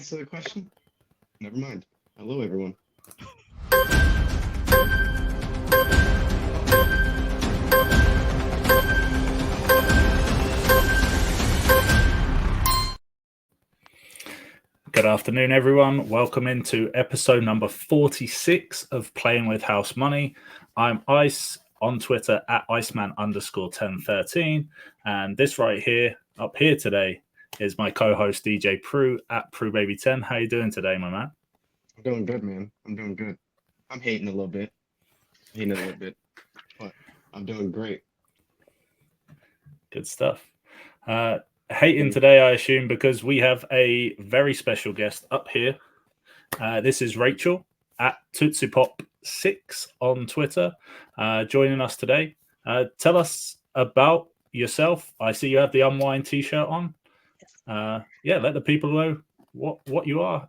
answer the question? Never mind. Hello, everyone. Good afternoon, everyone. Welcome into episode number 46 of Playing with House Money. I'm Ice on Twitter at Iceman_1013. And this right here, up here today, is my co-host DJ Prue at PrueBaby10. How you doing today, my man? I'm doing good, man. I'm doing good. I'm hating a little bit. But I'm doing great. Good stuff. Hating today, I assume, because we have a very special guest up here. This is Rachel at TootsiePop6 on Twitter, joining us today. Tell us about yourself. I see you have the Unwind t-shirt on. Let the people know what you are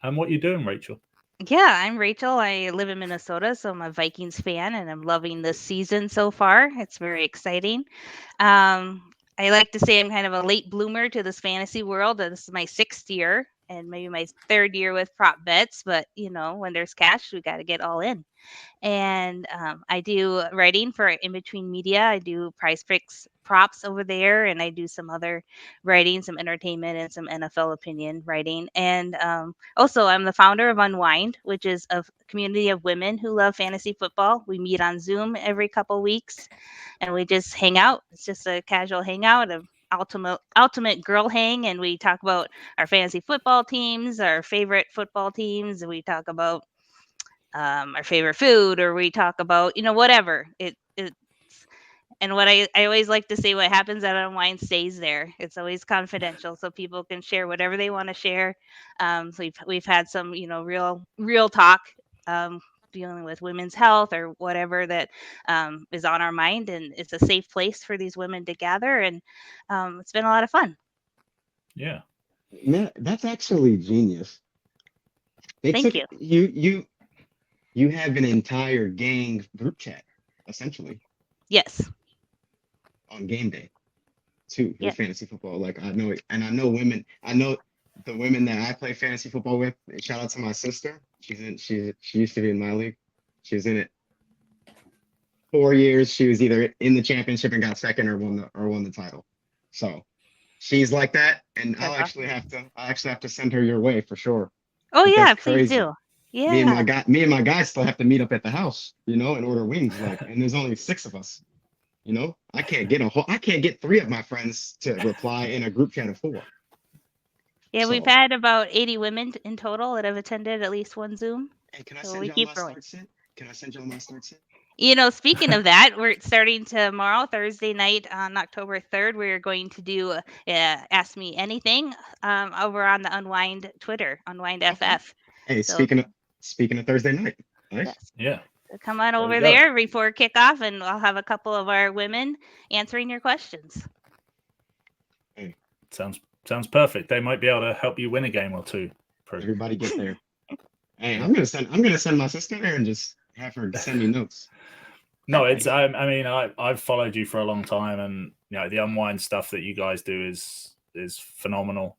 and what you're doing, Rachel. Yeah, I'm Rachel. I live in Minnesota, so I'm a Vikings fan, and I'm loving this season so far. It's very exciting. I like to say I'm kind of a late bloomer to this fantasy world. This is my 6th year and maybe my 3rd year with prop bets. But, when there's cash, we got to get all in. And I do writing for In Between Media. I do Prize Picks props over there, and I do some other writing, some entertainment, and some NFL opinion writing. And also, I'm the founder of Unwind, which is a community of women who love fantasy football. We meet on Zoom every couple weeks, and we just hang out. It's just a casual hangout of ultimate girl hang, and we talk about our fantasy football teams, our favorite football teams, and we talk about our favorite food, or we talk about whatever it's. And what I always like to say, what happens at Unwind stays there. It's always confidential, so people can share whatever they want to share. So we've had some real talk, dealing with women's health or whatever that is on our mind, and it's a safe place for these women to gather, and it's been a lot of fun. Yeah, Man, that's actually genius. Thank you. You have an entire gang group chat, essentially, Yes. on game day, too, Yeah. with fantasy football. Like, I know it, and I know women. I know the women that I play fantasy football with. Shout out to my sister. She used to be in my league. She was in it 4 years. She was either in the championship and got second, or won the title. So she's like that, and I'll actually have to send her your way for sure. Oh But yeah, that's please crazy. do. Yeah. Me and my guys still have to meet up at the house, and order wings. Like, and there's only 6 of us. I can't get 3 of my friends to reply in a group chat of 4. Yeah, So- we've had about 80 women in total that have attended at least one Zoom. Hey, can I So send we y'all keep my growing. start set? Can I send y'all my start set? Speaking of that, we're starting tomorrow, Thursday night on October 3rd. We're going to do Ask Me Anything over on the Unwind Twitter, Unwind FF. Hey, So- speaking of Thursday night, nice. Yes. yeah. So come on There over you go. there before kickoff, and I'll have a couple of our women answering your questions. Sounds perfect. They might be able to help you win a game or two. Prue. Everybody get there. Hey, I'm gonna send my sister there and just have her send me notes. No, it's. I mean, I've followed you for a long time, and the Unwind stuff that you guys do is phenomenal.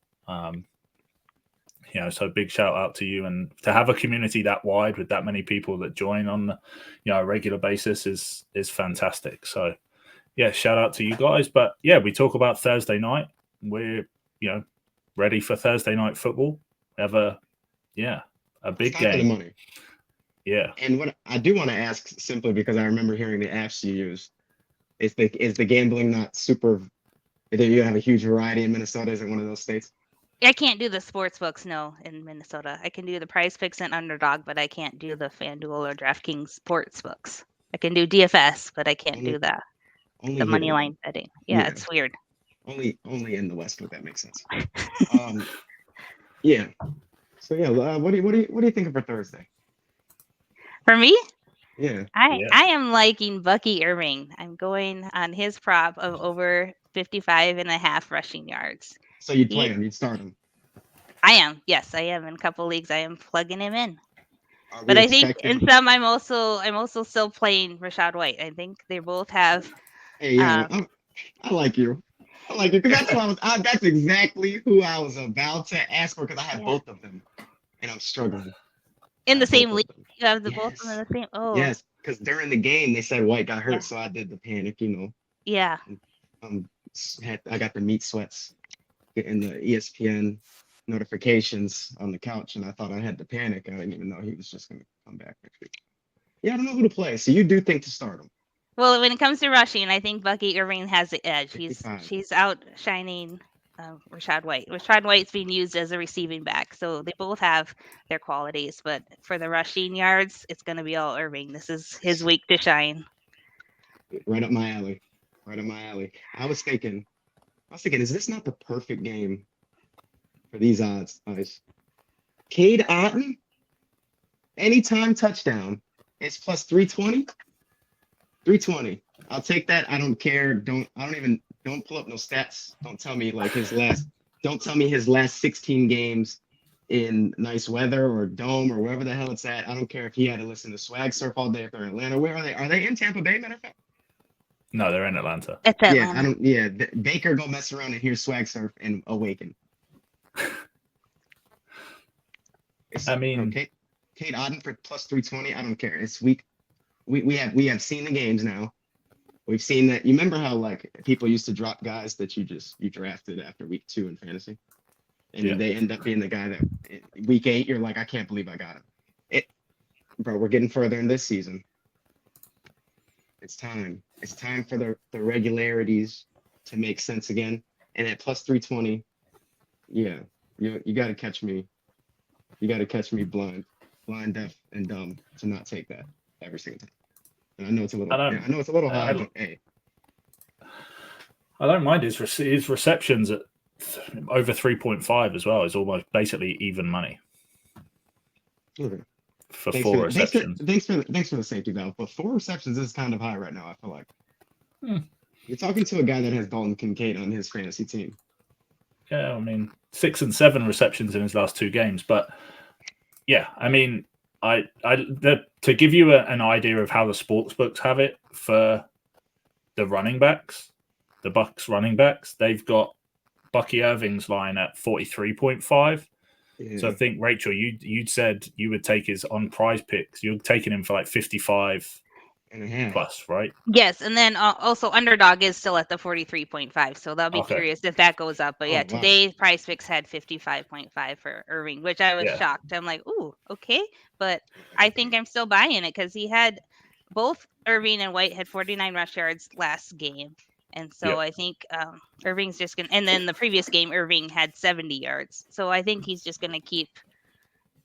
So big shout out to you, and to have a community that wide with that many people that join on a regular basis is fantastic. So yeah, shout out to you guys. But yeah, we talk about Thursday night. We're ready for Thursday night football. We have a big It's time for the game. money. Yeah. And what I do want to ask, simply because I remember hearing the apps you use, is the gambling not super? Do you have a huge variety in Minnesota? Is it one of those states? I can't do the sports books, no, in Minnesota. I can do the Prize Picks and Underdog, but I can't do the FanDuel or DraftKings sports books. I can do DFS, but I can't do the Only money here. line betting. Yeah, Yeah. it's weird. Only in the West would that make sense. Yeah. So yeah, what do you think of for Thursday? For me, Yeah. I am liking Bucky Irving. I'm going on his prop of over 55.5 rushing yards. So you'd play him, you'd start him. I am. Yes, I am. In a couple leagues, I am plugging him in. Are we But I think expecting- in some, I'm also still playing Rashad White. I think they both have. Hey, yeah, I like you. Like, because that's what that's exactly who I was about to ask for, because I have both of them, and I'm struggling. In the I have same both league, of them. you have the both of them in Yes. the same. Oh, Yes, because during the game they said White got hurt, Yeah. so I did the panic. You know, yeah. I got the meat sweats getting the ESPN notifications on the couch, and I thought I had the panic. I didn't even know he was just going to come back next week. Yeah, I don't know who to play. So you do think to start him? Well, when it comes to rushing, I think Bucky Irving has the edge. 55. She's outshining Rashad White. Rashad White's being used as a receiving back, so they both have their qualities. But for the rushing yards, it's going to be all Irving. This is his week to shine. Right up my alley. Right up my alley. I was thinking, is this not the perfect game for these odds, guys? Cade Otton, anytime touchdown, it's plus 320. 320. I'll take that. I don't care. Don't pull up no stats. Don't tell me his last 16 games in nice weather or dome or wherever the hell it's at. I don't care if he had to listen to Swag Surf all day if they're in Atlanta. Where are they? Are they in Tampa Bay, matter of fact? No, they're in Atlanta. It's Atlanta. Baker go mess around and hear Swag Surf and awaken. I mean, Kate Otten for plus 320. I don't care. It's week. We have seen the games now. We've seen that. You remember how like people used to drop guys that you drafted after week 2 in fantasy, and they end up being the guy that week 8 you're like, I can't believe I got him. Bro, we're getting further in this season. It's time. It's time for the regularities to make sense again. And at plus 320, yeah, you got to catch me. You got to catch me blind, deaf, and dumb to not take that every single time. And I know it's a little high, but hey. I don't mind his receptions at over 3.5 as well. Is almost basically even money. Okay. For 4 receptions. Thanks for the safety valve. But 4 receptions is kind of high right now, I feel like. You're talking to a guy that has Dalton Kincaid on his fantasy team. Yeah, I mean 6 and 7 receptions in his last 2 games. But yeah, I mean, to give you an idea of how the sports books have it for the running backs, the Bucks running backs, they've got Bucky Irving's line at 43.5. Yeah. So I think, Rachel, you'd said you would take his on prize picks. You're taking him for like 55 plus, right? Yes, and then also Underdog is still at the 43.5, so that'll be curious if that goes up. But yeah, today's prize picks had 55.5 for Irving, which I was shocked. I'm like, ooh, okay. But I think I'm still buying it because he had both Irving and White had 49 rush yards last game. And so I think Irving's just going to, and then the previous game, Irving had 70 yards. So I think he's just going to keep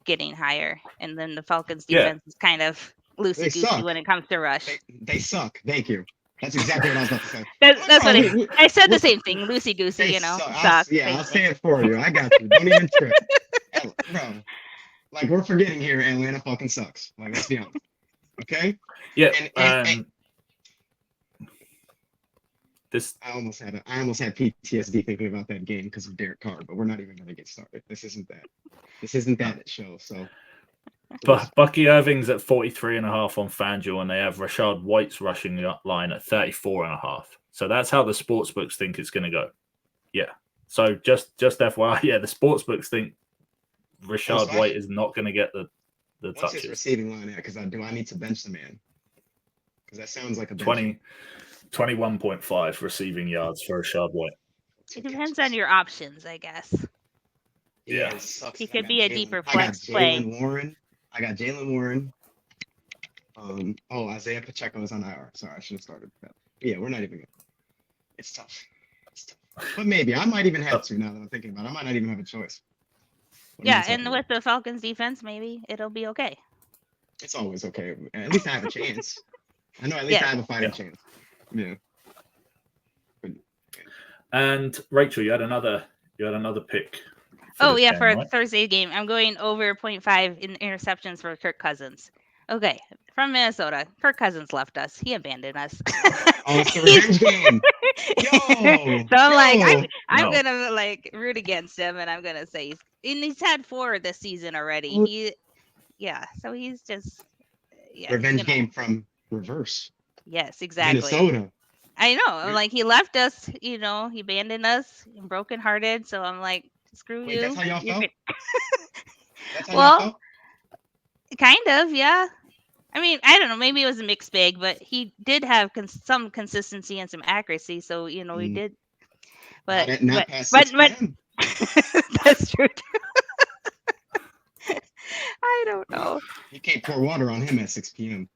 getting higher. And then the Falcons defense is kind of loosey-goosey when it comes to rush. They suck. Thank you. That's exactly what I was about to say. That's what I said the same thing. Loosey-goosey, suck. I'll say it for you. I got you. Don't even trip. Bro, like we're forgetting here, Atlanta fucking sucks. Like, let's be honest. Okay? Yeah. I almost had PTSD thinking about that game because of Derek Carr, but we're not even going to get started. This isn't that show. So, but Bucky Irving's at 43.5 on FanDuel, and they have Rashad White's rushing line at 34.5. So that's how the sportsbooks think it's going to go. Yeah. So just FYI, the sportsbooks think Rashad White is not going to get the touches. What's his receiving line at? Because I need to bench the man. Because that sounds like a 21.5 receiving yards for Rashad White. It depends on your options, I guess. Yeah. He could be a deeper flex play. I got Jalen Warren. Isaiah Pacheco is on IR. Sorry, I should have started that. Yeah, we're not even good. It's tough. But maybe. I might even have to now that I'm thinking about it. I might not even have a choice. And with the Falcons defense, maybe it'll be okay. It's always okay. At least I have a chance. I know at least I have a fighting chance. Yeah. And Rachel, you had another pick. For a Thursday game, I'm going over 0.5 in interceptions for Kirk Cousins. Okay, from Minnesota, Kirk Cousins left us. He abandoned us. It's a revenge game. So I'm gonna root against him, and I'm gonna say he's had 4 this season already. So he's just revenge game from reverse. Yes, exactly. Minnesota. I know. I'm Wait, like, he left us, he abandoned us, brokenhearted. So I'm like, screw wait, that's you. how y'all You're felt? good. That's how y'all Well, felt? kind of, yeah. I mean, I don't know. Maybe it was a mixed bag, but he did have some consistency and some accuracy. So he Mm, did. not But at not but past but 6 but p.m. that's true. I don't know. You can't pour water on him at 6 p.m.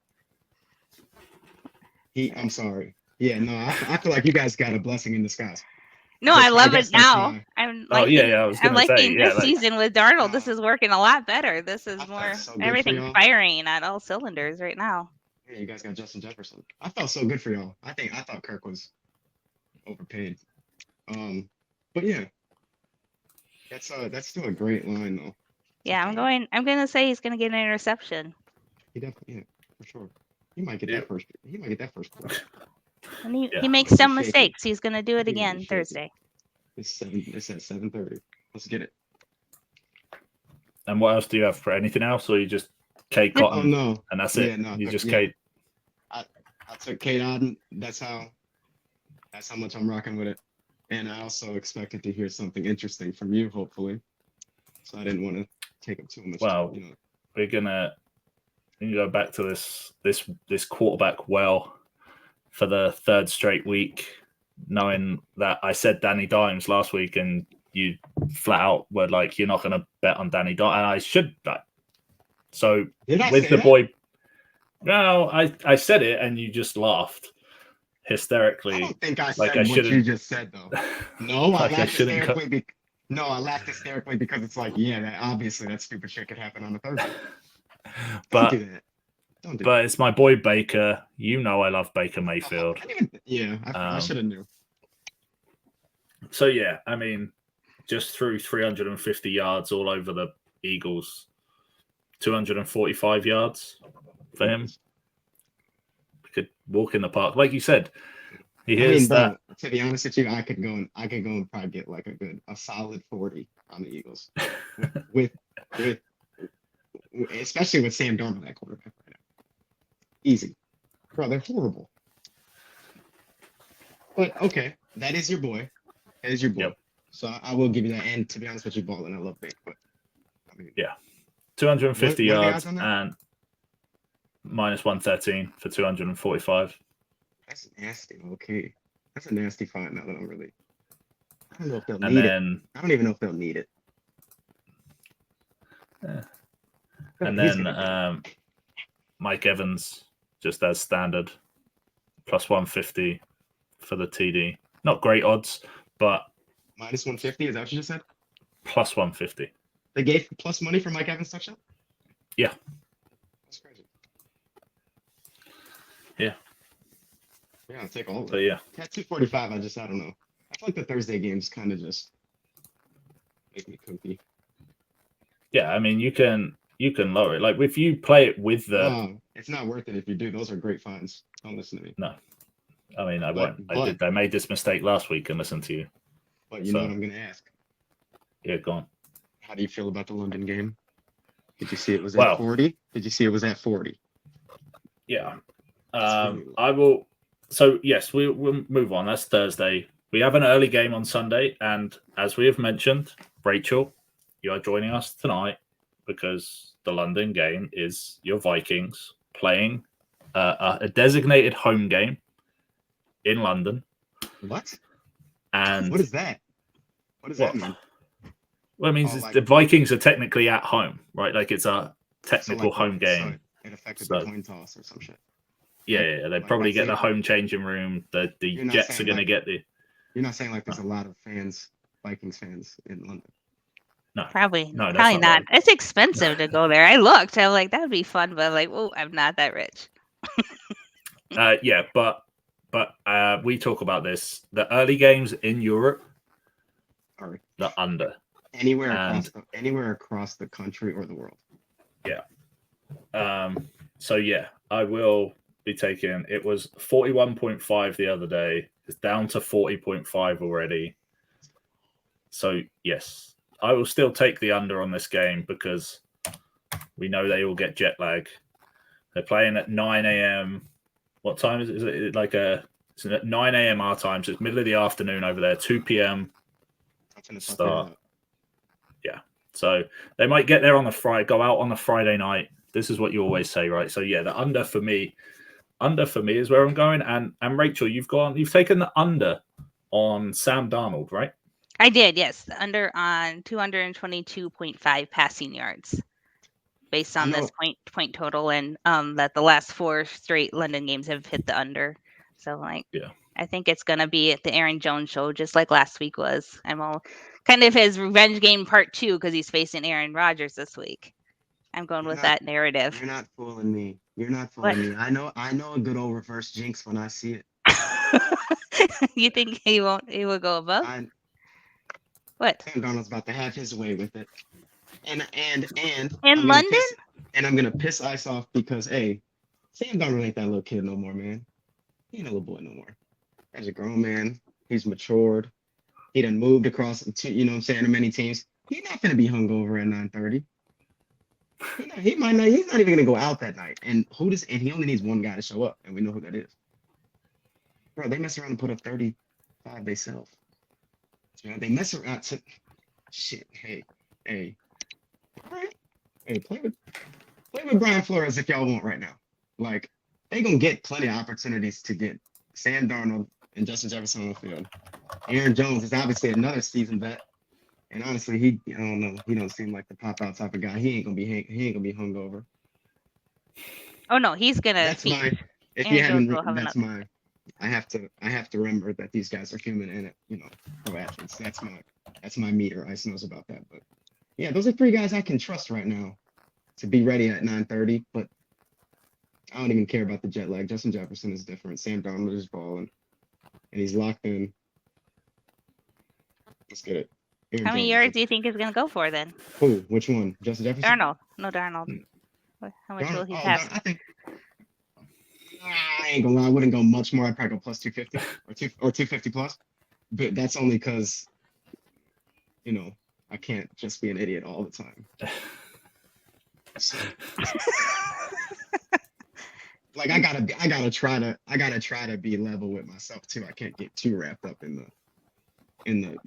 I'm sorry. Yeah, no, I feel like you guys got a blessing in disguise. No, I I love it guess that's now. my. I'm Oh yeah, liking yeah. I was I'm gonna say, liking yeah, this like season with Darnold. This Uh, is working a lot better. This I is felt more so good for everything's y'all. firing at all cylinders right now. Yeah, you guys got Justin Jefferson. I felt so good for y'all. I thought Kirk was overpaid. Um, but yeah, that's still a great line though. To Yeah, call. I'm gonna say he's gonna get an interception. He definitely, yeah, for sure. He might get yeah, that first. He might get that first quarter. And he yeah. makes Gonna be some shaking. mistakes. He's gonna do it He gonna be again shaking. Thursday. It's at 7:30. Let's get it. And what else do you have for anything else, or you just Kate Just Oh Cotton no. and that's Yeah, it? no. You just Yeah. Kate. I I took Kate Oden. That's how much I'm rocking with it. And I also expected to hear something interesting from you, hopefully. So I didn't want to take up too much. Well, we're gonna go back to this quarterback well for the third straight week, knowing that I said Danny Dimes last week, and you flat out were like, you're not going to bet on Danny Dimes, and I should. So Did I with say the that? boy, no, I said it, and you just laughed I hysterically, don't think I like I said what you shouldn't. just said though. No, I Like I laughed shouldn't. hysterically. No, I laughed hysterically because it's like, yeah, obviously that stupid shit could happen on a Thursday. Don't But do that. Don't do but it's my boy Baker. You know I love Baker that. Mayfield. I should have knew. So yeah, I mean, just threw 350 yards all over the Eagles. 245 yards for him. Could walk in the park, like you said. He I mean, hears that. bro, to be honest with you, I could go and probably get like a solid 40 on the Eagles with, with especially with Sam Darnold at quarterback right now. Easy. Bro, they're horrible. But okay, that is your boy. That is your boy. Yep. So I will give you that. And to be honest with you, balling, I love Big, but I mean, Yeah, 250 what are the yards odds on that? and minus 113 for 245. That's nasty. Okay, that's a nasty find. Now that I'm really, I don't know if they'll And need it. then I don't even know if they'll need it. Yeah. But and he's then gonna get it. Mike Evans, just as standard, plus 150 for the TD. Not great odds, but Minus 150. Is that what you just said? plus 150. They gave plus money for Mike Evans touchdown. Yeah. That's crazy. Yeah. Yeah, I'll take all of But it. yeah, At 245, I don't know. I feel like the Thursday games kind of just make me kooky. yeah. I mean, you can lower it. Like if you play it with the. No, it's not worth it if you do. Those are great finds. Don't listen to me. No, I mean I But won't. I made this mistake last week and listened to you. but you know what I'm gonna ask? Yeah, go on. How do you feel about the London game? Did you see it was Well, at 40? Did you see it was at 40? Yeah. That's really low. I will. So yes, we'll move on. That's Thursday. We have an early game on Sunday, and as we have mentioned, Rachel, you are joining us tonight because the London game is your Vikings playing a designated home game in London. What? And What is that? What does that mean? Well, it means Oh, like- the Vikings are technically at home, right? Like it's a technical like home game. So it affected So- the coin toss or some shit. Yeah. They Like, probably let's get say- the home changing room. The You're not Jets are saying, going to like- get the. You're not saying like there's a lot of fans, Vikings fans in London. No, Probably No, that's probably not not. right. It's expensive to go there. I looked. I'm like, that would be fun, but like, oh, I'm not that rich. Yeah, but we talk about this. The early games in Europe, Or the under. anywhere And- anywhere across the country or the world. So yeah, I will be taking. It was 41.5 the other day. It's down to 40.5 already. So yes, I will still take the under on this game because we know they all get jet lag. They're playing at 9 a.m. What time is it? Is it like It's at 9 a.m. our time, so it's middle of the afternoon over there, 2 p.m. start. Yeah. So they might get there on the Friday, go out on the Friday night. This is what you always say, right? So yeah, the under for me is where I'm going. And Rachel, you've taken the under on Sam Darnold, right? I did, yes. The under on 222.5 passing yards based on this point total, and that the last 4 straight London games have hit the under. So yeah. I think it's gonna be the Aaron Jones show, just like last week was. I'm all kind of his revenge game part 2 because he's facing Aaron Rodgers this week. I'm going with that narrative. You're not fooling me. You're not fooling me. I know a good old reverse jinx when I see it. You think he will go above? What? Sam Darnold's about to have his way with it. And in London? I'm gonna piss ice off because Sam Darnold ain't that little kid no more, man. He ain't a little boy no more. As a grown man, he's matured. He done moved across to many teams. He's not gonna be hungover at 9:30. He might not. He's not even gonna go out that night. And he only needs one guy to show up, and we know who that is. Bro, they mess around and put up 35 themselves. They mess around to shit. Hey, play with Brian Flores if y'all want right now. Like, they gonna get plenty of opportunities to get Sam Darnold and Justin Jefferson on the field. Aaron Jones is obviously another seasoned vet. And honestly, I don't know. He don't seem like the pop out type of guy. He ain't gonna be hungover. Oh no, he's gonna. That's mine. If you haven't, that's mine. I have to remember that these guys are human and pro athletes. That's my meter. Ice knows about that. But yeah, those are 3 guys I can trust right now to be ready at 9:30. But I don't even care about the jet lag. Justin Jefferson is different. Sam Darnold is balling, and he's locked in. Let's get it. How many yards do you think he's going to go for then? Who? Which one? Justin Jefferson? Darnold. No, Darnold. How much will he pass? I think. I ain't gonna lie. I wouldn't go much more. I'd probably go plus 250 or 250 plus. But that's only because, I can't just be an idiot all the time. So, like I gotta try to be level with myself too. I can't get too wrapped up in the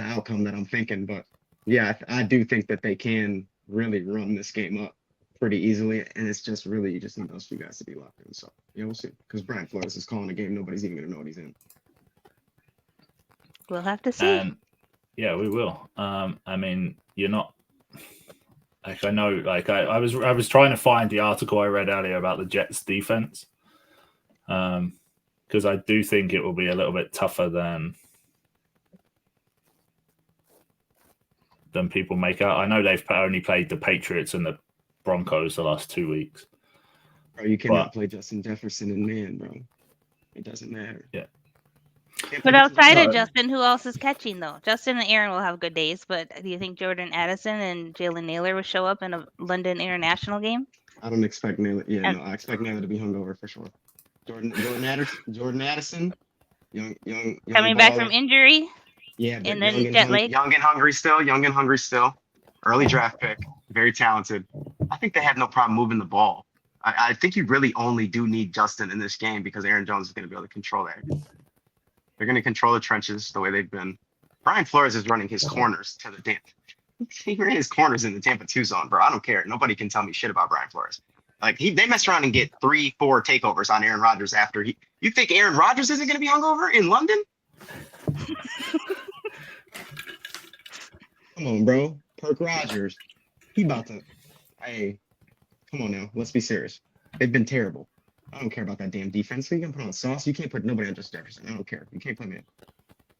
outcome that I'm thinking. But yeah, I do think that they can really run this game up pretty easily, and it's just really you just need those 2 guys to be locked in. So yeah, we'll see. Because Brian Flores is calling a game nobody's even gonna know what he's in. We'll have to see. Yeah, we will. I mean, you're not. Like I know, like I was trying to find the article I read earlier about the Jets defense, because I do think it will be a little bit tougher than people make out. I know they've only played the Patriots and the Broncos the last 2 weeks. Bro, you cannot play Justin Jefferson and man, bro. It doesn't matter. Yeah. But outside of Justin, who else is catching though? Justin and Aaron will have good days, but do you think Jordan Addison and Jalen Naylor will show up in a London international game? I don't expect Naylor. Yeah, no, I expect Naylor to be hungover for sure. Jordan Addison, young coming back from injury. Yeah, but and then jet lag. Young and hungry still. Early draft pick, very talented. I think they have no problem moving the ball. I think you really only do need Justin in this game because Aaron Jones is going to be able to control that. They're going to control the trenches the way they've been. Brian Flores is running his corners to the damn. He ran his corners in the Tampa 2 zone, bro. I don't care. Nobody can tell me shit about Brian Flores. Like they mess around and get 3-4 takeovers on Aaron Rodgers after he. You think Aaron Rodgers isn't going to be hungover in London? Come on, bro. Perk Rodgers. He about to. Hey, come on now. Let's be serious. They've been terrible. I don't care about that damn defense. You can put on sauce. You can't put nobody on Justin Jefferson. I don't care. You can't put me in.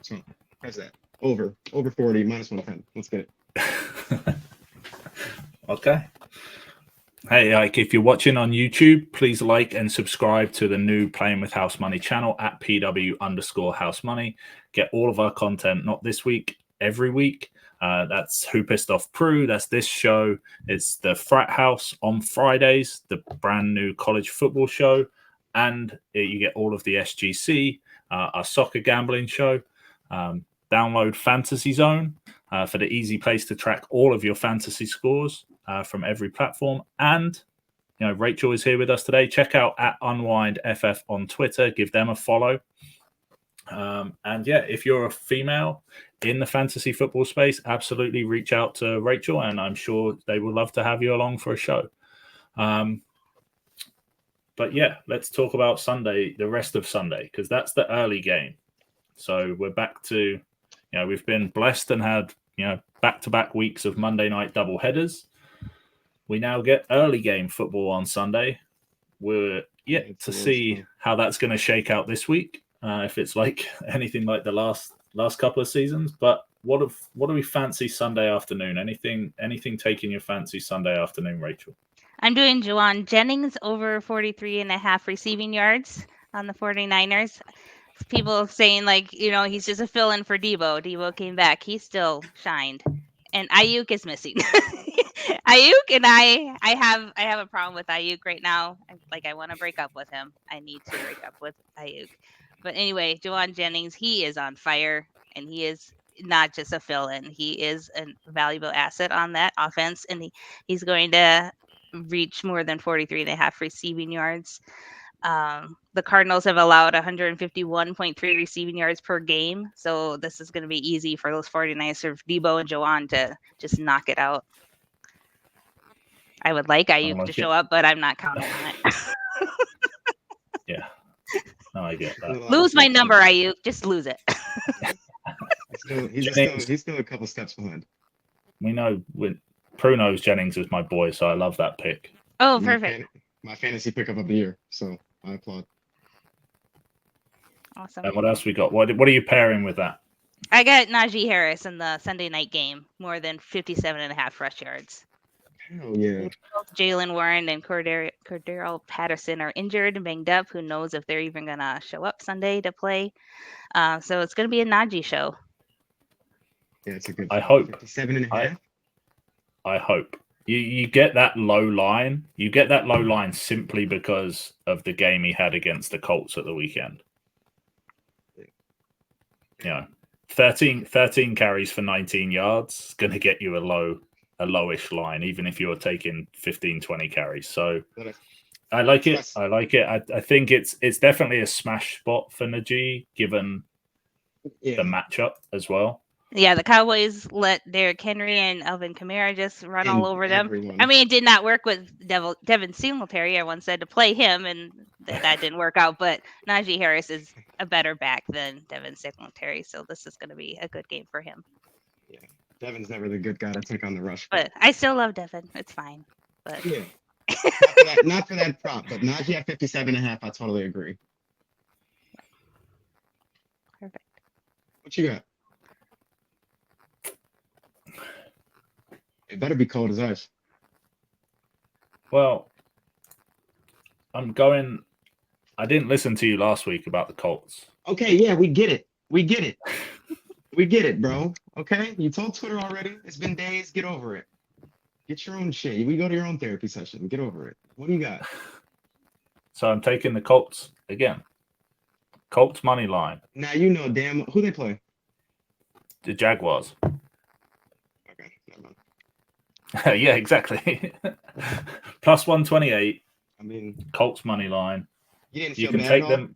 So that's that. Over 40, minus 110. Let's get it. Okay. Hey, like if you're watching on YouTube, please like and subscribe to the new Playing with House Money channel at PW_House Money. Get all of our content, not this week, every week. That's Who Pissed Off Prue. That's this show. It's the Frat House on Fridays, the brand new college football show. And you get all of the SGC, our soccer gambling show. Download Fantasy Zone for the easy place to track all of your fantasy scores from every platform. And Rachel is here with us today. Check out @UnwindFF on Twitter. Give them a follow. And yeah, if you're a female in the fantasy football space, absolutely reach out to Rachel, and I'm sure they would love to have you along for a show. But yeah, let's talk about Sunday, the rest of Sunday, because that's the early game. So we're back to, we've been blessed and had, back-to-back weeks of Monday night double headers. We now get early game football on Sunday. We're yet to see how that's going to shake out this week, if it's like anything like the last couple of seasons. But what do we fancy Sunday afternoon? Anything taking your fancy Sunday afternoon, Rachel? I'm doing Juwan Jennings over 43.5 receiving yards on the 49ers. People saying he's just a fill-in for Debo. Debo came back. He still shined. And Ayuk is missing. Ayuk and I have a problem with Ayuk right now. I want to break up with him. I need to break up with Ayuk. But anyway, Juwan Jennings, he is on fire, and he is not just a fill-in. He is a valuable asset on that offense, and he's going to reach more than 43.5 receiving yards. The Cardinals have allowed 151.3 receiving yards per game. So this is going to be easy for those 49ers of Debo and Juwan to just knock it out. I would like Ayuk to show up, but I'm not counting on it. Yeah. No, I get that. Lose my number, Ayuk. Just lose it. He's still a couple steps behind. We know Prue knows Jennings is my boy, so I love that pick. Oh, perfect. My fantasy pickup of the year, so I applaud. Awesome. And what else we got? What are you pairing with that? I got Najee Harris in the Sunday night game, more than 57.5 rush yards. Hell yeah. Both Jalen Warren and Cordero Patterson are injured and banged up. Who knows if they're even going to show up Sunday to play. So it's going to be a Najee show. Yeah, it's a good. I hope. 57.5. I hope. You get that low line. You get that low line simply because of the game he had against the Colts at the weekend. 13 carries for 19 yards is going to get you a lowish line, even if you're taking 15, 20 carries. So I like it. I think it's definitely a smash spot for Najee, given the matchup as well. Yeah, the Cowboys let Derrick Henry and Alvin Kamara just run all over them. Everyone. I mean, it did not work with Devin Singletary. Everyone said to play him, and that didn't work out. But Najee Harris is a better back than Devin Singletary, so this is going to be a good game for him. Yeah, Devin's never the good guy to take on the rush. But I still love Devin. It's fine. But yeah, not for that prop. But Najee at 57.5, I totally agree. Perfect. What you got? It better be cold as ice. Well, I didn't listen to you last week about the Colts. Okay, yeah, we get it. We get it, bro. Okay? You told Twitter already. It's been days. Get over it. Get your own shit. We go to your own therapy session. Get over it. What do you got? So I'm taking the Colts again. Colts money line. Now you know damn who they play. The Jaguars. Okay, never mind. Yeah, exactly. Plus 128. I mean, Colts money line. You didn't You feel can bad take at all? them.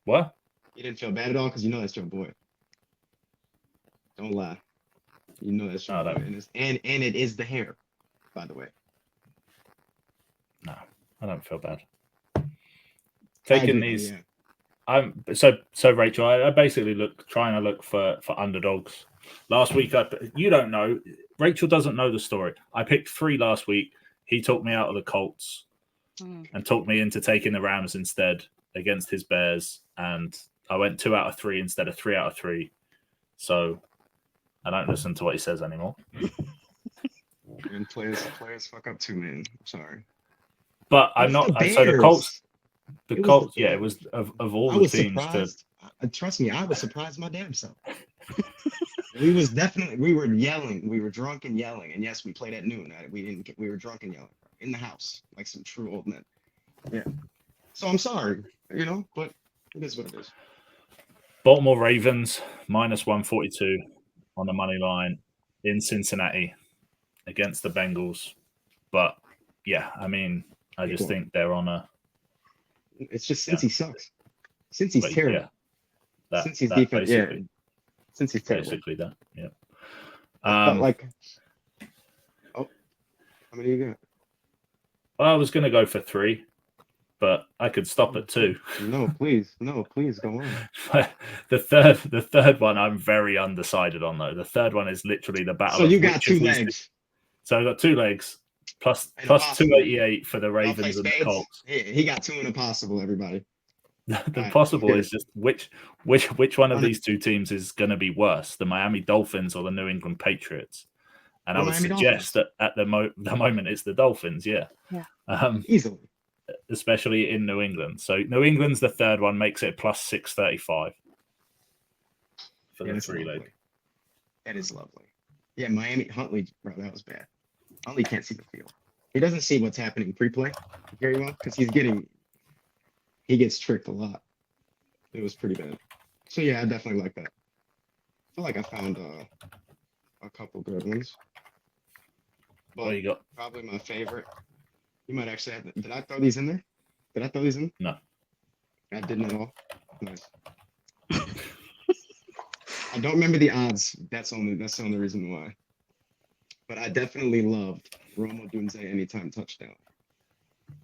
What? You didn't feel bad at all because you know that's your boy. Don't lie. You know that's your No, boy. And it is the hair, by the way. No, I don't feel bad. Taking I do, these. yeah. I'm so Rachel. I basically trying to look for underdogs. Last week, you don't know. Rachel doesn't know the story. I picked 3 last week. He took me out of the Colts and talked me into taking the Rams instead against his Bears, and I went 2 out of 3 instead of 3 out of 3. So I don't listen to what he says anymore. And players fuck up too, man. I'm sorry. But I'm not. So the Colts. The Colts, yeah, it was of all the teams. Surprised. Trust me, I was surprised my damn self. We were yelling. We were drunk and yelling. And yes, we played at noon. We were drunk and yelling in the house like some true old men. Yeah. So I'm sorry, but it is what it is. Baltimore Ravens minus 142 on the money line in Cincinnati against the Bengals. But yeah, I mean, I just think they're on a. It's just Cincy sucks. Cincy's terrible. Yeah, Cincy's defense, basically, Cincy's terrible. Basically that, yeah. I felt like, how many you got? Well, I was going to go for 3, but I could stop at 2. No, please, go on. The third one, I'm very undecided on though. The third one is literally the battle. So you got 2 legs. So I got 2 legs plus 288 for the Ravens and the Colts. He got 2 in a possible. Everybody. The possible is just which one of these 2 teams is going to be worse, the Miami Dolphins or the New England Patriots? And I would suggest that at the moment it's the Dolphins, yeah. Easily. Especially in New England. So New England's the third one, makes it plus 635 for the 3 leg. That is lovely. Yeah, Miami Huntley, bro, that was bad. Huntley can't see the field. He doesn't see what's happening pre-play very well because he gets tricked a lot. It was pretty bad. So yeah, I definitely like that. I feel like I found a couple good ones. But what you got? Probably my favorite. You might actually have. Did I throw these in there? Did I throw these in? No. I didn't at all. Nice. I don't remember the odds. That's the only reason why. But I definitely loved Rome Odunze anytime touchdown.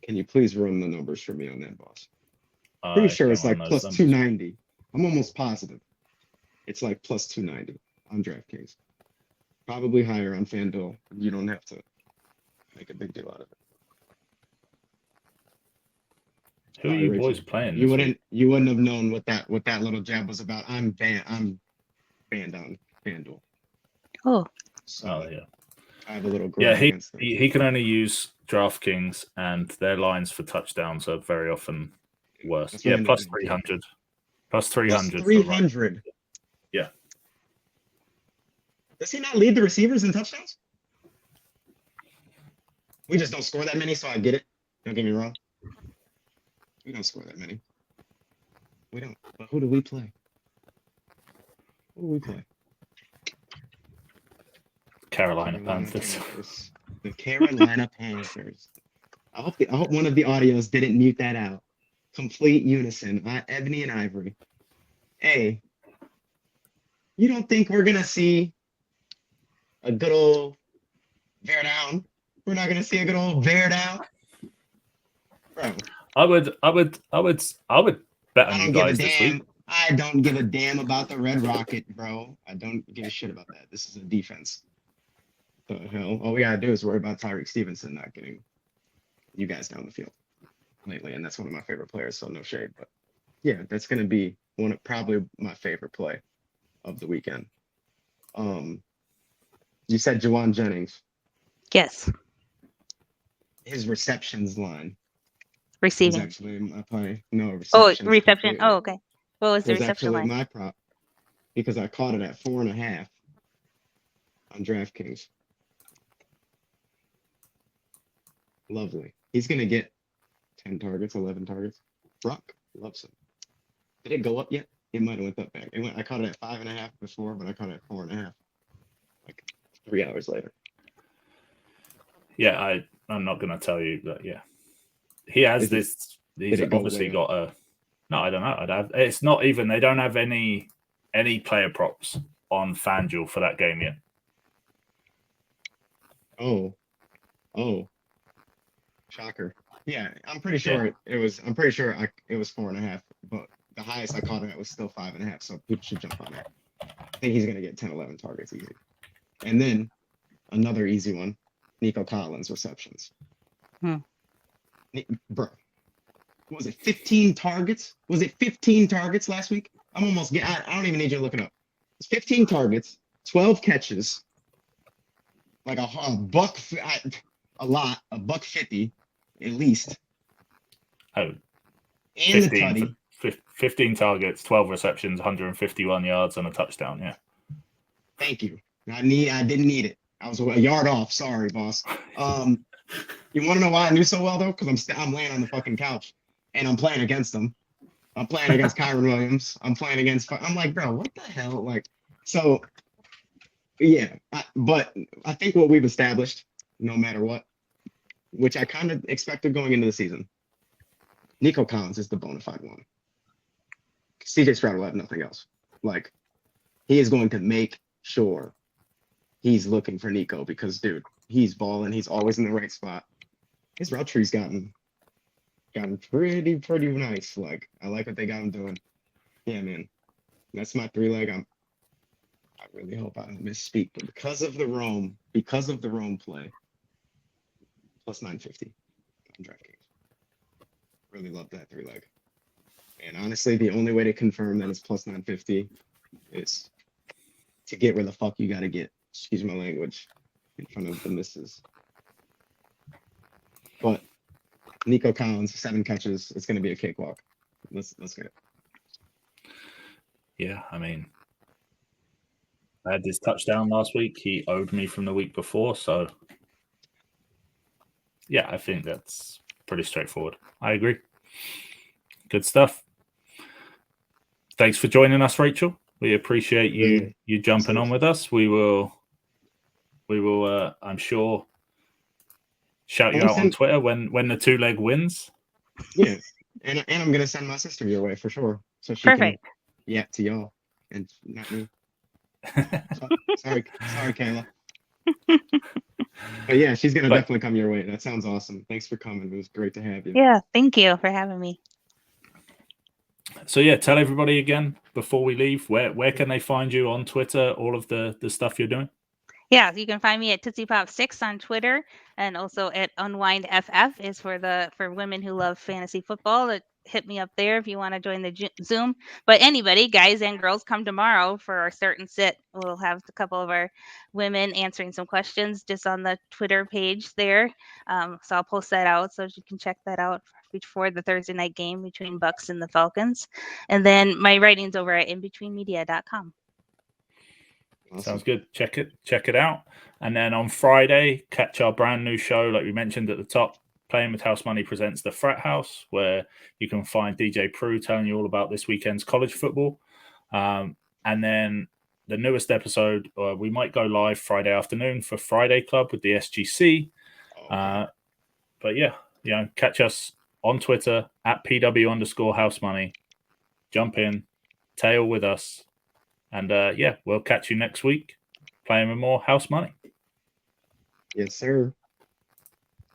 Can you please run the numbers for me on that, boss? Pretty sure it's like plus 290. I'm almost positive. It's like plus 290 on DraftKings. Probably higher on FanDuel. You don't have to make a big deal out of it. Who are you boys playing? You wouldn't have known what that little jab was about. I'm banned on FanDuel. Oh. So, yeah. I have a little. Yeah, he can only use DraftKings, and their lines for touchdowns are very often worse. Yeah, plus 300. Plus 300. Plus 300. Yeah. Does he not lead the receivers in touchdowns? We just don't score that many, so I get it. Don't get me wrong. We don't score that many. We don't. But who do we play? Carolina Panthers. The Carolina Panthers. I hope one of the audios didn't mute that out. Complete unison. Ebony and Ivory. Hey, you don't think we're gonna see a good old bear down? We're not gonna see a good old bear down, bro. I would bet on you guys this week. I don't give a damn about the Red Rocket, bro. I don't give a shit about that. This is a defense. The hell? All we gotta do is worry about Tyreek Stevenson not getting you guys down the field lately, and that's one of my favorite players. So no shade, but yeah, that's gonna be probably my favorite play of the weekend. You said Jawan Jennings. Yes. His receptions line. Receiving. Was actually my play. No, reception. Oh, reception. Oh, okay. What was the reception line? My prop because I caught it at 4.5 on DraftKings. Lovely. He's gonna get 10 targets, 11 targets. Brock loves him. Did it go up yet? It might have went up back. I caught it at 5.5 before, but I caught it at 4.5. Like 3 hours later. Yeah, I'm not gonna tell you that. Yeah, he has this. He's obviously got a. No, I don't know. It's not even. They don't have any player props on FanDuel for that game yet. Oh, shocker! Yeah, I'm pretty sure it was. I'm pretty sure it was 4.5, but the highest I caught it was still 5.5. So people should jump on that. I think he's gonna get 10, 11 targets easy, and then another easy one. Nico Collins receptions. Bro, was it 15 targets? Was it 15 targets last week? I don't even need you to look it up. It's 15 targets, 12 catches, like a buck, a buck 50 at least. Oh, and 15 targets, 12 receptions, 151 yards, and a touchdown. Yeah. Thank you. I didn't need it. I was a yard off. Sorry, boss. You want to know why I knew so well though? Because I'm laying on the fucking couch and I'm playing against them. I'm playing against Kyron Williams. I'm like, bro, what the hell? Like, so yeah. But I think what we've established, no matter what, which I kind of expected going into the season. Nico Collins is the bona fide one. CJ Stroud will have nothing else. Like, he is going to make sure he's looking for Nico because, dude, he's balling. He's always in the right spot. His route tree's gotten pretty nice. Like, I like what they got him doing. Yeah, man. That's my 3-leg. I really hope I don't misspeak, but because of the Rome play, plus 950 on DraftKings. Really love that 3-leg. And honestly, the only way to confirm that it's plus 950 is to get where the fuck you gotta get. Excuse my language in front of the misses. But Nico Collins, 7 catches. It's gonna be a cakewalk. Let's get it. Yeah, I mean, I had this touchdown last week. He owed me from the week before, so yeah, I think that's pretty straightforward. I agree. Good stuff. Thanks for joining us, Rachel. We appreciate you jumping on with us. We will I'm sure shout you out on Twitter when the 2-leg wins. Yeah. And I'm gonna send my sister your way for sure. So she Perfect. can yap to y'all and not me. Sorry, Kayla. But yeah, she's gonna definitely come your way. That sounds awesome. Thanks for coming. It was great to have you. Yeah, thank you for having me. So yeah, tell everybody again before we leave, where can they find you on Twitter, all of the stuff you're doing? Yeah, you can find me at Tootsie Pop 6 on Twitter, and also at Unwind FF is for women who love fantasy football. Hit me up there if you want to join the Zoom. But anybody, guys and girls, come tomorrow for our start and sit. We'll have a couple of our women answering some questions just on the Twitter page there. So I'll post that out so you can check that out before the Thursday night game between Bucks and the Falcons. And then my writing's over at inbetweenmedia.com. Awesome. Sounds good. Check it out. And then on Friday, catch our brand new show, like we mentioned at the top, Playing with House Money presents The Frat House, where you can find DJ Prue telling you all about this weekend's college football. And then the newest episode, we might go live Friday afternoon for Friday Club with the SGC. Okay. But yeah, catch us on Twitter at PW_housemoney. Jump in, tail with us. And we'll catch you next week playing with more house money. Yes, sir.